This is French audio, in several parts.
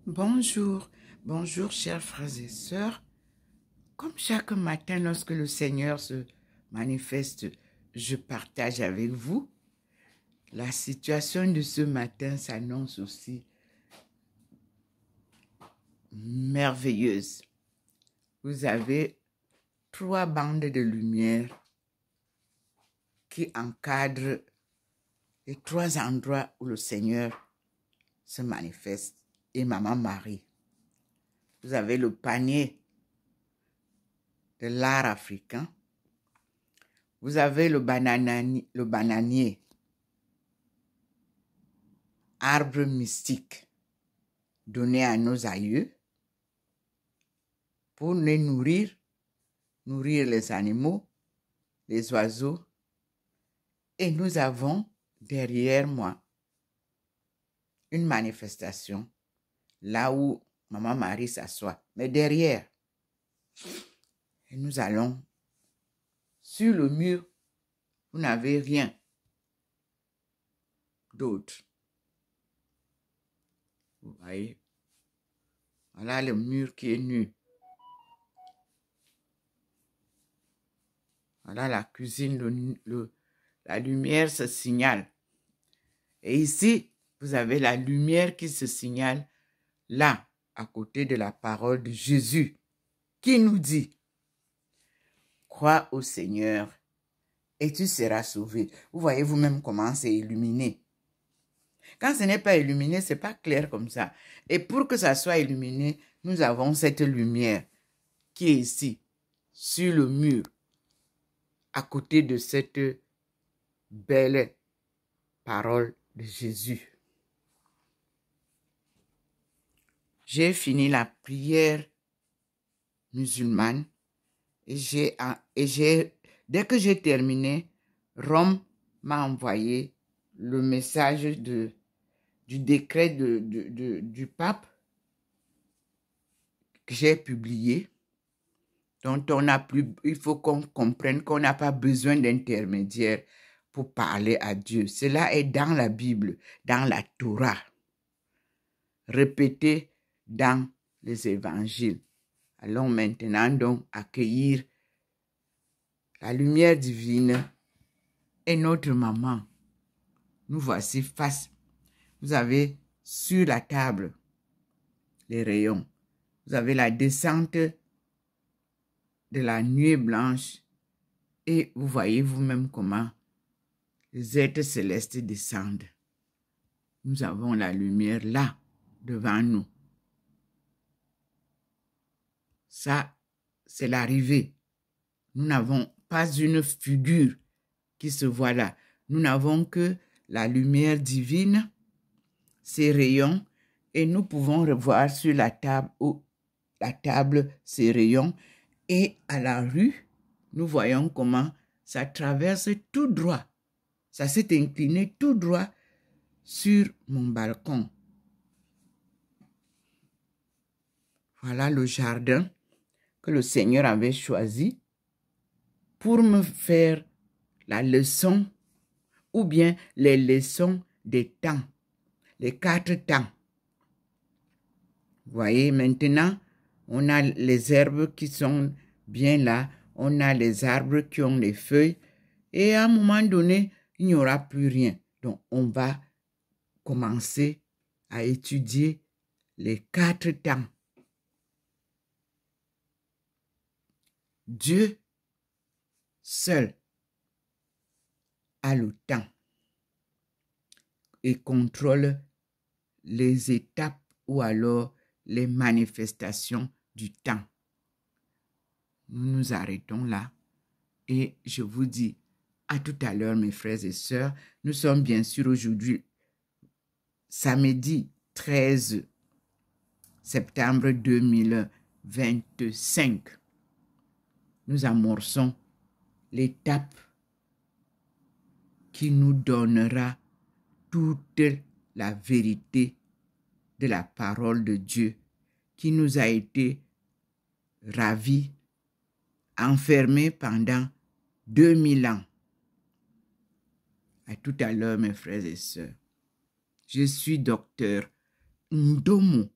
Bonjour, bonjour chers frères et sœurs. Comme chaque matin lorsque le Seigneur se manifeste, je partage avec vous. La situation de ce matin s'annonce aussi merveilleuse. Vous avez 3 bandes de lumière qui encadrent les 3 endroits où le Seigneur se manifeste et Maman Marie. Vous avez le panier de l'art africain. Vous avez le bananier, arbre mystique donné à nos aïeux pour les nourrir les animaux, les oiseaux. Et nous avons derrière moi une manifestation, là où Maman Marie s'assoit, mais derrière. Et nous allons sur le mur, vous n'avez rien d'autre. Vous voyez, voilà le mur qui est nu. Voilà la cuisine, la lumière se signale. Et ici, vous avez la lumière qui se signale là, à côté de la parole de Jésus, qui nous dit, crois au Seigneur et tu seras sauvé. Vous voyez vous-même comment c'est illuminé. Quand ce n'est pas illuminé, ce n'est pas clair comme ça. Et pour que ça soit illuminé, nous avons cette lumière qui est ici, sur le mur, à côté de cette belle parole de Jésus. J'ai fini la prière musulmane et dès que j'ai terminé, Rome m'a envoyé le message du décret du pape que j'ai publié, dont il faut qu'on comprenne qu'on n'a pas besoin d'intermédiaire pour parler à Dieu. Cela est dans la Bible, dans la Torah, répété dans les évangiles. Allons maintenant donc accueillir la lumière divine et notre maman. Nous voici face. Vous avez sur la table les rayons. Vous avez la descente de la nuée blanche et vous voyez vous-même comment les êtres célestes descendent. Nous avons la lumière là, devant nous. Ça, c'est l'arrivée. Nous n'avons pas une figure qui se voit là. Nous n'avons que la lumière divine, ses rayons, et nous pouvons revoir sur la table ces rayons. Et à la rue, nous voyons comment ça traverse tout droit. Ça s'est incliné tout droit sur mon balcon. Voilà le jardin que le Seigneur avait choisi pour me faire la leçon ou bien les leçons des temps, les 4 temps. Vous voyez, maintenant, on a les herbes qui sont bien là, on a les arbres qui ont les feuilles, et à un moment donné, il n'y aura plus rien. Donc, on va commencer à étudier les 4 temps. Dieu seul a le temps et contrôle les étapes ou alors les manifestations du temps. Nous nous arrêtons là et je vous dis à tout à l'heure, mes frères et sœurs. Nous sommes bien sûr aujourd'hui, samedi 13 septembre 2025. Nous amorçons l'étape qui nous donnera toute la vérité de la parole de Dieu qui nous a été ravis, enfermés pendant 2000 ans. À tout à l'heure, mes frères et sœurs. Je suis docteur Ndomo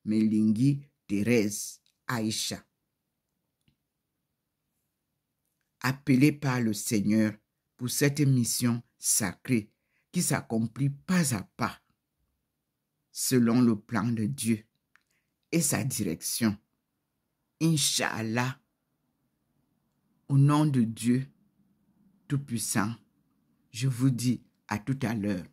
Melingi Thérèse Aïcha. Appelée par le Seigneur pour cette mission sacrée qui s'accomplit pas à pas selon le plan de Dieu et sa direction. Inch'Allah, au nom de Dieu Tout-Puissant, je vous dis à tout à l'heure.